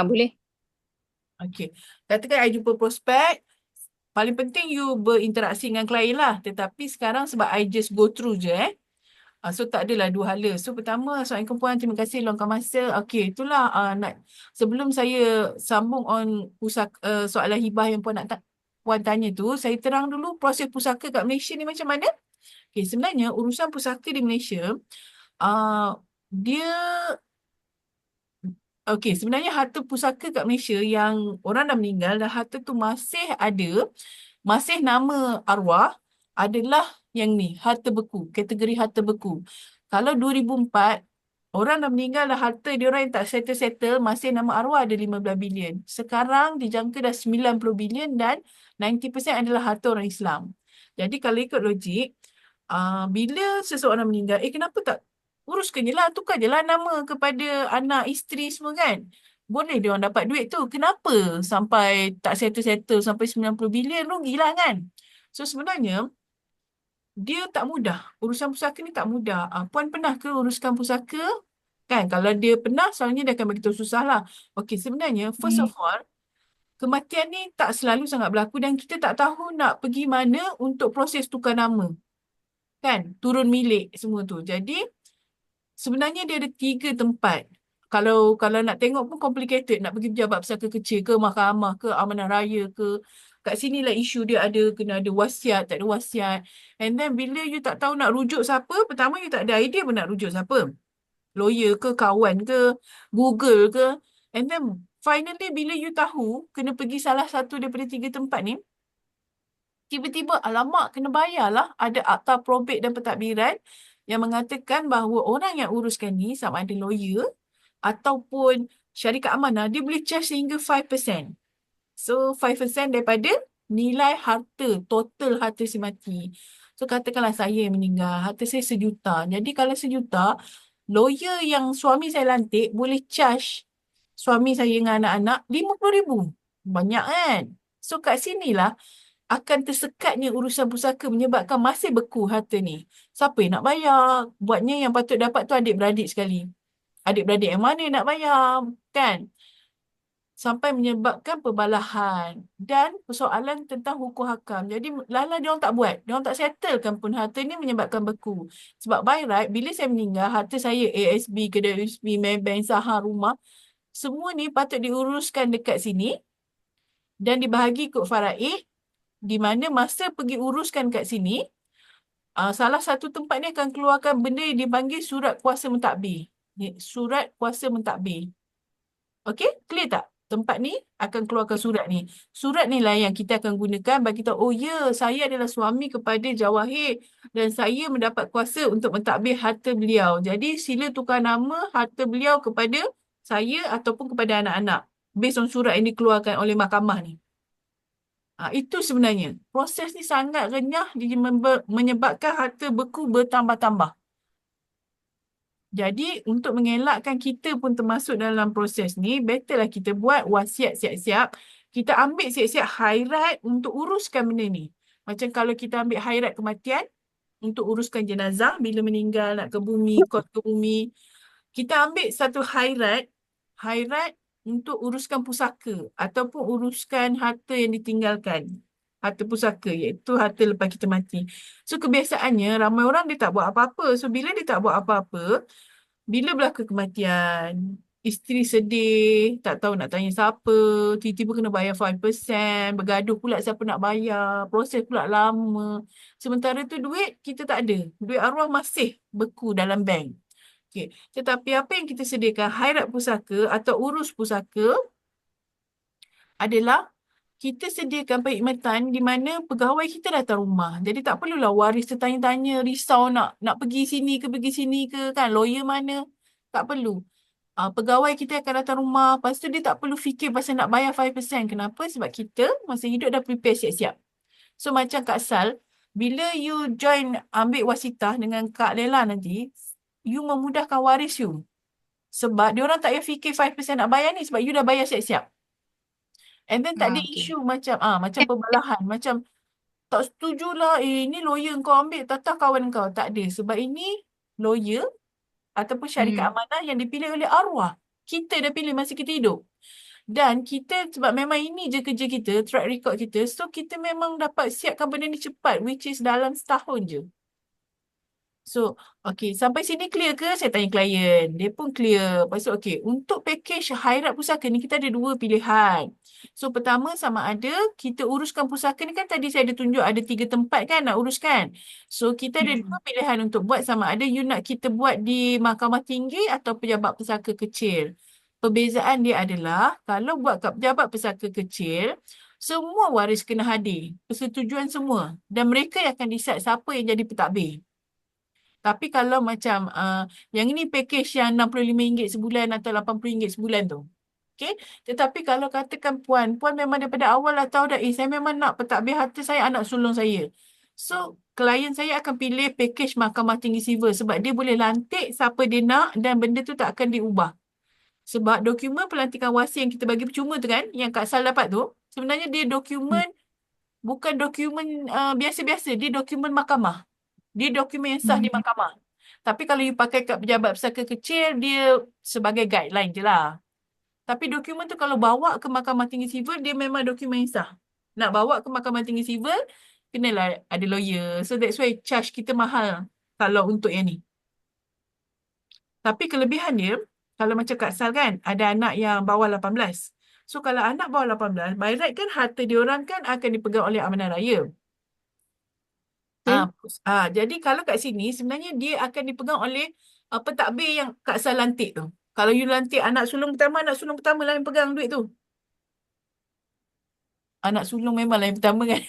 Boleh. Okey. Katakan I jumpa prospek, paling penting you berinteraksi dengan klien lah. Tetapi sekarang sebab I just go through je so tak adalah dua hala. So pertama, Assalamualaikum puan, terima kasih luangkan masa. Okey, itulah sebelum saya sambung on soalan hibah yang puan tanya tu, saya terang dulu proses pusaka kat Malaysia ni macam mana. Okey, sebenarnya urusan pusaka di Malaysia, uh, dia okey, sebenarnya harta pusaka kat Malaysia yang orang dah meninggal dan harta tu masih ada, masih nama arwah adalah yang ni, harta beku, kategori harta beku. Kalau 2004, orang dah meninggal dah harta dia orang yang tak settle-settle, masih nama arwah ada 15 bilion. Sekarang dijangka dah 90 bilion dan 90% adalah harta orang Islam. Jadi kalau ikut logik, bila seseorang meninggal, kenapa tak uruskan je lah, tukar je lah nama kepada anak, isteri semua kan? Boleh dia orang dapat duit tu. Kenapa sampai tak settle-settle sampai 90 bilion, rugilah kan? So sebenarnya, dia tak mudah. Urusan pusaka ni tak mudah. Puan pernah ke uruskan pusaka? Kan, kalau dia pernah, selalunya dia akan beritahu susah lah. Okey, sebenarnya, first of Hmm. all, kematian ni tak selalu sangat berlaku dan kita tak tahu nak pergi mana untuk proses tukar nama. Kan, turun milik semua tu. Jadi, sebenarnya dia ada tiga tempat. Kalau nak tengok pun complicated. Nak pergi pejabat pesaka kecil ke, mahkamah ke, amanah raya ke. Kat sinilah isu dia ada, kena ada wasiat, tak ada wasiat. And then bila you tak tahu nak rujuk siapa, pertama you tak ada idea pun nak rujuk siapa. Lawyer ke, kawan ke, Google ke. And then finally bila you tahu, kena pergi salah satu daripada tiga tempat ni, tiba-tiba alamak kena bayarlah. Ada akta probate dan pentadbiran yang mengatakan bahawa orang yang uruskan ni sama ada lawyer ataupun syarikat amanah, dia boleh charge sehingga 5%. So 5% daripada nilai harta, total harta si mati. So katakanlah saya yang meninggal, harta saya 1 juta. Jadi kalau 1 juta, lawyer yang suami saya lantik boleh charge suami saya dengan anak-anak 50,000. Banyak kan? So kat sinilah akan tersekatnya urusan pusaka menyebabkan masih beku harta ni. Siapa yang nak bayar? Buatnya yang patut dapat tu adik-beradik sekali. Adik-beradik yang mana yang nak bayar? Kan? Sampai menyebabkan perbalahan dan persoalan tentang hukum hakam. Jadi lala dia orang tak buat. Dia orang tak settlekan pun harta ni menyebabkan beku. Sebab by right, bila saya meninggal, harta saya ASB, kedai USB, Maybank, saham, rumah, semua ni patut diuruskan dekat sini dan dibahagi ikut faraid, di mana masa pergi uruskan kat sini, salah satu tempat ni akan keluarkan benda yang dipanggil surat kuasa mentadbir. Surat kuasa mentadbir. Okey, clear tak? Tempat ni akan keluarkan surat ni. Surat ni lah yang kita akan gunakan bagi tahu, oh ya, saya adalah suami kepada Jawahir dan saya mendapat kuasa untuk mentadbir harta beliau. Jadi sila tukar nama harta beliau kepada saya ataupun kepada anak-anak. Based on surat yang dikeluarkan oleh mahkamah ni. Itu sebenarnya. Proses ni sangat renyah dia menyebabkan harta beku bertambah-tambah. Jadi, untuk mengelakkan kita pun termasuk dalam proses ni, betterlah kita buat wasiat siap-siap. Kita ambil siap-siap khairat untuk uruskan benda ni. Macam kalau kita ambil khairat kematian, untuk uruskan jenazah, bila meninggal nak ke bumi, kos ke bumi. Kita ambil satu khairat untuk uruskan pusaka ataupun uruskan harta yang ditinggalkan. Harta pusaka, iaitu harta lepas kita mati. So, kebiasaannya ramai orang dia tak buat apa-apa. So, bila dia tak buat apa-apa, bila berlaku kematian, isteri sedih, tak tahu nak tanya siapa, tiba-tiba kena bayar 5%, bergaduh pula siapa nak bayar, proses pula lama. Sementara tu duit kita tak ada. Duit arwah masih beku dalam bank. Okay. Tetapi apa yang kita sediakan khairat pusaka atau urus pusaka adalah kita sediakan perkhidmatan di mana pegawai kita datang rumah. Jadi tak perlulah waris tertanya-tanya, risau nak pergi sini ke pergi sini ke kan, lawyer mana. Tak perlu. Pegawai kita akan datang rumah. Lepas tu dia tak perlu fikir pasal nak bayar 5%. Kenapa? Sebab kita masa hidup dah prepare siap-siap. So macam Kak Sal, bila you join ambil wasitah dengan Kak Lela nanti, you memudahkan waris you. Sebab dia orang tak payah fikir 5% nak bayar ni sebab you dah bayar siap-siap. And then tak ada Okey. isu macam perbelahan, macam tak setujulah, ini lawyer kau ambil, tak kawan kau. Tak ada. Sebab ini lawyer ataupun syarikat Hmm. amanah yang dipilih oleh arwah. Kita dah pilih masa kita hidup. Dan kita sebab memang ini je kerja kita, track record kita, so kita memang dapat siapkan benda ni cepat, which is dalam setahun je. So, okay, sampai sini clear ke? Saya tanya klien. Dia pun clear. Lepas tu, okay, untuk package Khairat Pusaka ni, kita ada dua pilihan. So, pertama sama ada kita uruskan pusaka ni kan tadi saya ada tunjuk ada 3 tempat kan nak uruskan. So, kita ada dua pilihan untuk buat sama ada you nak kita buat di Mahkamah Tinggi atau Pejabat Pusaka Kecil. Perbezaan dia adalah kalau buat kat Pejabat Pusaka Kecil, semua waris kena hadir. Persetujuan semua. Dan mereka yang akan decide siapa yang jadi pentadbir. Tapi kalau macam yang ini package yang RM65 sebulan atau RM80 sebulan tu. Okay. Tetapi kalau katakan puan memang daripada awal dah tahu dah, saya memang nak pentadbir harta saya, anak sulung saya. So, klien saya akan pilih package Mahkamah Tinggi Sivil sebab dia boleh lantik siapa dia nak dan benda tu tak akan diubah. Sebab dokumen pelantikan wasi yang kita bagi percuma tu kan, yang Kak Sal dapat tu, sebenarnya dia dokumen, bukan dokumen biasa-biasa, dia dokumen mahkamah. Dia dokumen yang sah di mahkamah. Tapi kalau you pakai kat Pejabat Pusaka Kecil, dia sebagai guideline je lah. Tapi dokumen tu kalau bawa ke Mahkamah Tinggi Sivil, dia memang dokumen yang sah. Nak bawa ke Mahkamah Tinggi Sivil, kenalah ada lawyer. So that's why charge kita mahal kalau untuk yang ni. Tapi kelebihan dia, kalau macam Kak Sal kan, ada anak yang bawah 18. So kalau anak bawah 18, by right kan harta diorang kan akan dipegang oleh amanah raya. Jadi kalau kat sini sebenarnya dia akan dipegang oleh pentadbir yang Kak Sal lantik tu. Kalau you lantik anak sulung pertama lah yang pegang duit tu. Anak sulung memang lah yang pertama kan.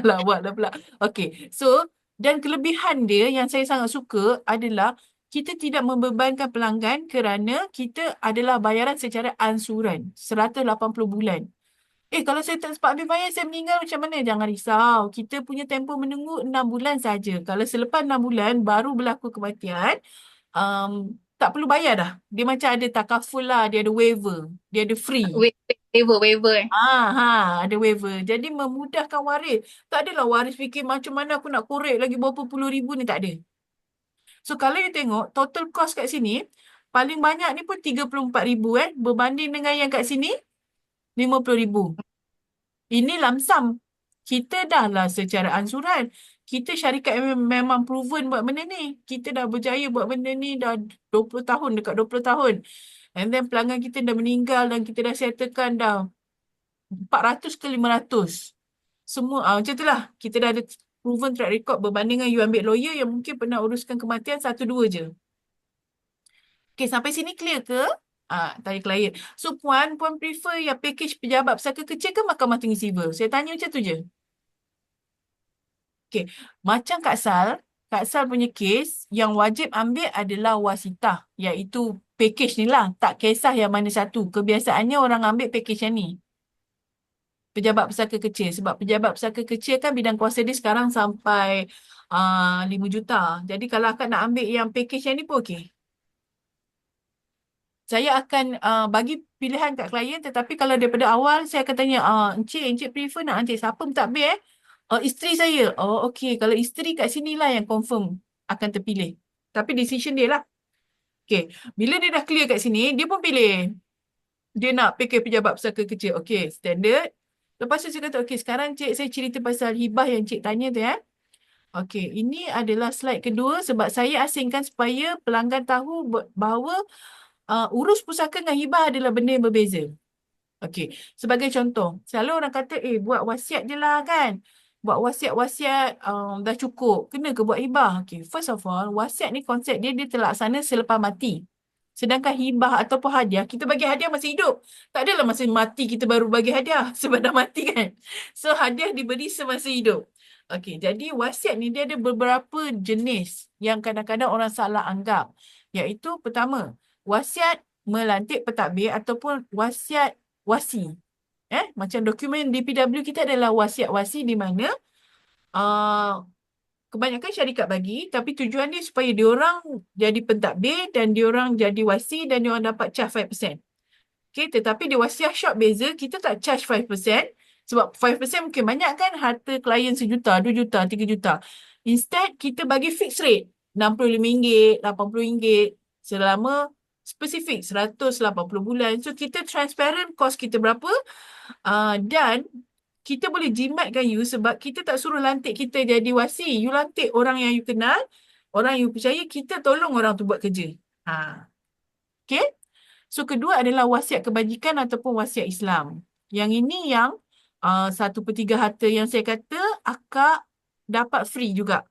Lawak dah pula. Okay, so dan kelebihan dia yang saya sangat suka adalah kita tidak membebankan pelanggan kerana kita adalah bayaran secara ansuran 180 bulan. Kalau saya tak sempat ambil bayar, saya meninggal macam mana? Jangan risau. Kita punya tempoh menunggu 6 bulan saja. Kalau selepas 6 bulan baru berlaku kematian, tak perlu bayar dah. Dia macam ada takaful lah. Dia ada waiver. Dia ada free. Waiver. Ada waiver. Jadi memudahkan waris. Tak adalah waris fikir macam mana aku nak korek lagi berapa puluh ribu ni. Tak ada. So kalau you tengok, total cost kat sini, paling banyak ni pun 34,000 berbanding dengan yang kat sini, 50,000. Ini lamsam. Kita dah lah secara ansuran. Kita syarikat yang memang proven buat benda ni. Kita dah berjaya buat benda ni dah 20 tahun, dekat 20 tahun. And then pelanggan kita dah meninggal dan kita dah settlekan dah 400 ke 500. Semua, macam tu lah. Kita dah ada proven track record berbanding dengan you ambil lawyer yang mungkin pernah uruskan kematian 1-2 je. Okay, sampai sini clear ke? Tanya klien. So, puan prefer yang package Pejabat Pusaka Kecil ke Mahkamah Tinggi Sivil? Saya tanya macam tu je. Okay, macam Kak Sal punya case, yang wajib ambil adalah wasitah, iaitu package ni lah. Tak kisah yang mana satu. Kebiasaannya orang ambil package yang ni. Pejabat Pusaka Kecil. Sebab Pejabat Pusaka Kecil kan bidang kuasa dia sekarang sampai 5 juta. Jadi kalau akak nak ambil yang package yang ni pun okey. Saya akan bagi pilihan kat klien, tetapi kalau daripada awal saya akan tanya, Encik prefer nak Encik siapa mentadbir isteri saya. Oh, okey. Kalau isteri kat sini lah yang confirm akan terpilih. Tapi decision dia lah. Okey. Bila dia dah clear kat sini, dia pun pilih. Dia nak fikir Pejabat Pusaka Kecil. Okey, standard. Lepas tu saya kata, okey, sekarang Cik saya cerita pasal hibah yang Cik tanya tu ya. Okey, ini adalah slide kedua sebab saya asingkan supaya pelanggan tahu bahawa urus pusaka dengan hibah adalah benda yang berbeza. Okey, sebagai contoh, selalu orang kata, buat wasiat je lah kan. Buat wasiat-wasiat dah cukup. Kena ke buat hibah? Okey, first of all, wasiat ni konsep dia terlaksana selepas mati. Sedangkan hibah ataupun hadiah, kita bagi hadiah masa hidup. Tak adalah masa mati kita baru bagi hadiah sebab dah mati kan. So, hadiah diberi semasa hidup. Okey, jadi wasiat ni dia ada beberapa jenis yang kadang-kadang orang salah anggap. Iaitu pertama, wasiat melantik pentadbir ataupun wasiat wasi. Macam dokumen DPW kita adalah wasiat wasi di mana kebanyakan syarikat bagi, tapi tujuan dia supaya diorang jadi pentadbir dan diorang jadi wasi dan diorang dapat charge 5%. Okay, tetapi di wasiat shop beza, kita tak charge 5%. Sebab 5% mungkin banyak kan harta klien 1 juta, 2 juta, 3 juta. Instead, kita bagi fixed rate. RM65, RM80 selama spesifik 180 bulan. So kita transparent kos kita berapa, dan kita boleh jimatkan you sebab kita tak suruh lantik kita jadi wasi. You lantik orang yang you kenal, orang you percaya, kita tolong orang tu buat kerja. Okay. So kedua adalah wasiat kebajikan ataupun wasiat Islam. Yang ini yang 1/3 harta yang saya kata akak dapat free juga.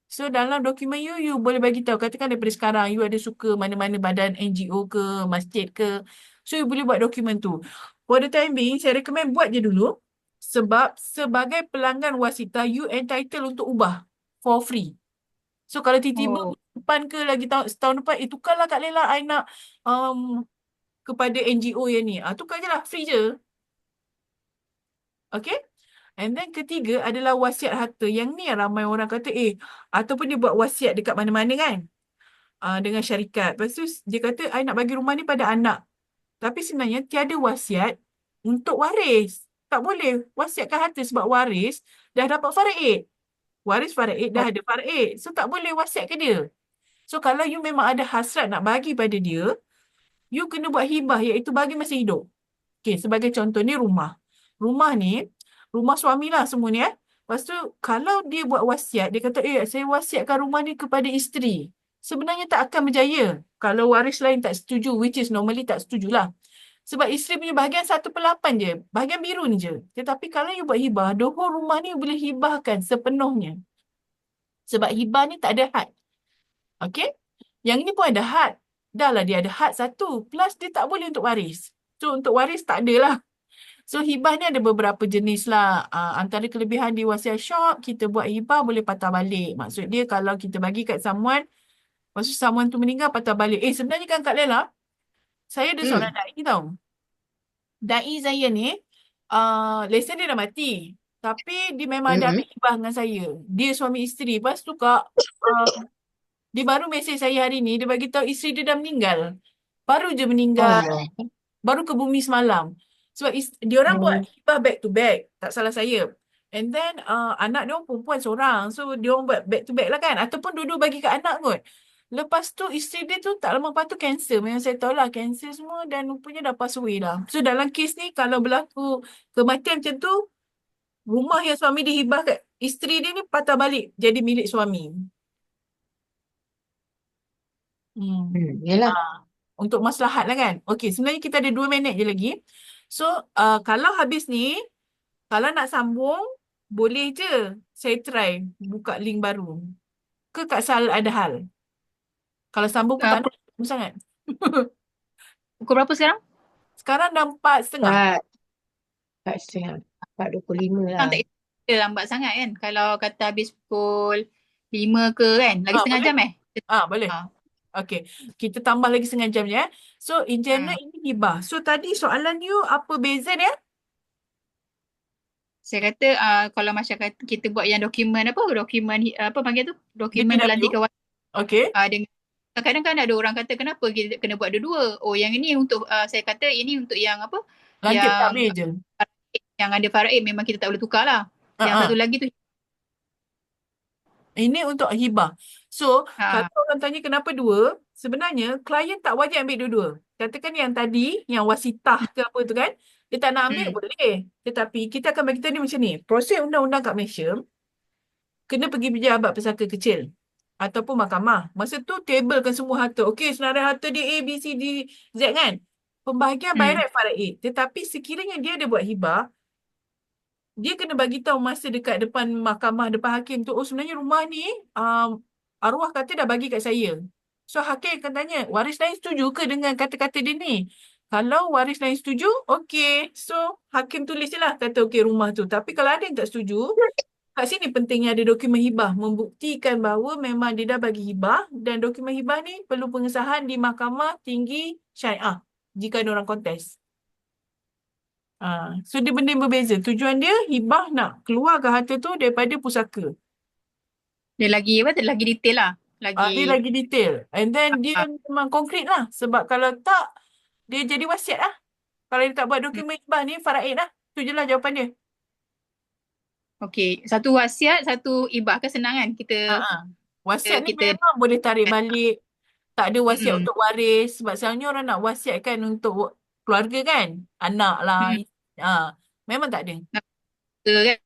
So dalam dokumen you, you boleh bagi tahu. Katakan daripada sekarang, you ada suka mana-mana badan NGO ke, masjid ke. So you boleh buat dokumen tu. For the time being, saya recommend buat je dulu. Sebab sebagai pelanggan wasita, you entitled untuk ubah for free. So kalau tiba-tiba Oh. depan ke lagi setahun depan, tukarlah Kak Lela, I nak kepada NGO yang ni. Tukar je lah, free je. Okay? And then ketiga adalah wasiat harta. Yang ni yang ramai orang kata, ataupun dia buat wasiat dekat mana-mana kan. Dengan syarikat. Lepas tu dia kata, I nak bagi rumah ni pada anak. Tapi sebenarnya tiada wasiat untuk waris. Tak boleh wasiatkan harta sebab waris dah dapat faraid. Waris faraid dah ada faraid. So tak boleh wasiat ke dia. So kalau you memang ada hasrat nak bagi pada dia, you kena buat hibah iaitu bagi masa hidup. Okay, sebagai contoh ni rumah. Rumah ni, rumah suami lah semua ni. Lepas tu, kalau dia buat wasiat, dia kata, saya wasiatkan rumah ni kepada isteri. Sebenarnya tak akan berjaya. Kalau waris lain tak setuju, which is normally tak setujulah. Sebab isteri punya bahagian 1/8 je. Bahagian biru ni je. Tetapi kalau you buat hibah, the whole rumah ni boleh hibahkan sepenuhnya. Sebab hibah ni tak ada had. Okay? Yang ni pun ada had. Dah lah dia ada had satu. Plus dia tak boleh untuk waris. So untuk waris tak ada lah. So hibah ni ada beberapa jenis lah. Antara kelebihan di wasiat shop, kita buat hibah boleh patah balik. Maksud dia kalau kita bagi kat someone, maksud someone tu meninggal patah balik. Sebenarnya kan Kak Lela, saya ada seorang Hmm. da'i tau. Da'i saya ni, lesen dia dah mati. Tapi dia memang ada Hmm. ambil hibah dengan saya. Dia suami isteri. Lepas tu Kak, dia baru mesej saya hari ni, dia bagi tahu isteri dia dah meninggal. Baru je meninggal. Allah. Baru ke bumi semalam. Sebab dia orang buat Hmm. hibah back to back. Tak salah saya. And then anak dia orang perempuan seorang. So dia orang buat back to back lah kan. Ataupun dua-dua bagi ke anak kot. Lepas tu isteri dia tu tak lama lepas tu kanser. Memang saya tahu lah kanser semua dan rupanya dah pass away dah. So dalam kes ni kalau berlaku kematian macam tu, rumah yang suami dia hibah kat isteri dia ni patah balik jadi milik suami. Yalah. Untuk maslahat lah kan. Okey, sebenarnya kita ada 2 minit je lagi. So, kalau habis ni, kalau nak sambung, boleh je saya try buka link baru. Ke Kak Sal ada hal? Kalau sambung pun tak Uh, nak sambung sangat. Pukul berapa sekarang? Sekarang dah 4:30. 4. 4:30. 4:25 Ah, lah. Tak lambat sangat kan. Kalau kata habis pukul 5 ke kan. Lagi setengah boleh? jam Boleh. Ah. Okey. Kita tambah lagi setengah jam je. So, in general, Ah. ini hibah. So, tadi soalan you, apa beza dia? Saya kata kalau masyarakat kita buat yang dokumen apa panggil tu? Dokumen DPW? pelantikan Okey. dengan kadang-kadang kan ada orang kata kenapa kita kena buat dua-dua. Oh yang ini untuk saya kata ini untuk yang apa? Lantik Yang takbir je. yang ada faraid memang kita tak boleh tukar lah. Yang Uh-uh. satu lagi tu Ini untuk hibah. So, kalau ha. orang tanya kenapa dua, sebenarnya klien tak wajib ambil dua-dua. Katakan yang tadi, yang wasitah ke apa tu kan, dia tak nak ambil, Hmm. boleh. Tetapi kita akan bagi tahu ni macam ni. Proses undang-undang kat Malaysia, kena pergi pejabat pesaka kecil ataupun mahkamah. Masa tu tabelkan semua harta. Okey, senarai harta dia A, B, C, D, Z kan. Pembahagian by Hmm. right faraid. Tetapi sekiranya dia ada buat hibah, dia kena bagi tahu masa dekat depan mahkamah, depan hakim tu, sebenarnya rumah ni arwah kata dah bagi kat saya. So hakim akan tanya, waris lain setuju ke dengan kata-kata dia ni? Kalau waris lain setuju, okey. So hakim tulis je lah kata okey rumah tu. Tapi kalau ada yang tak setuju, kat sini pentingnya ada dokumen hibah membuktikan bahawa memang dia dah bagi hibah dan dokumen hibah ni perlu pengesahan di Mahkamah Tinggi Syariah jika ada orang kontes. So dia benda yang berbeza. Tujuan dia hibah nak keluarkan harta tu daripada pusaka. Dia lagi apa? Dia lagi detail lah. Dia Lagi lagi detail. And then dia ah, memang konkret lah. Sebab kalau tak, dia jadi wasiat lah. Kalau dia tak buat hmm. dokumen hibah ni, faraid lah. Itu je lah jawapan dia. Okey, satu wasiat, satu ibah kan senang kan kita Wasiat ni kita memang boleh tarik balik. Tak ada wasiat Mm-mm. untuk waris. Sebab selalunya orang nak wasiatkan untuk keluarga kan. Anak lah. Mm-mm. Ha, memang tak ada. Nak betul kan?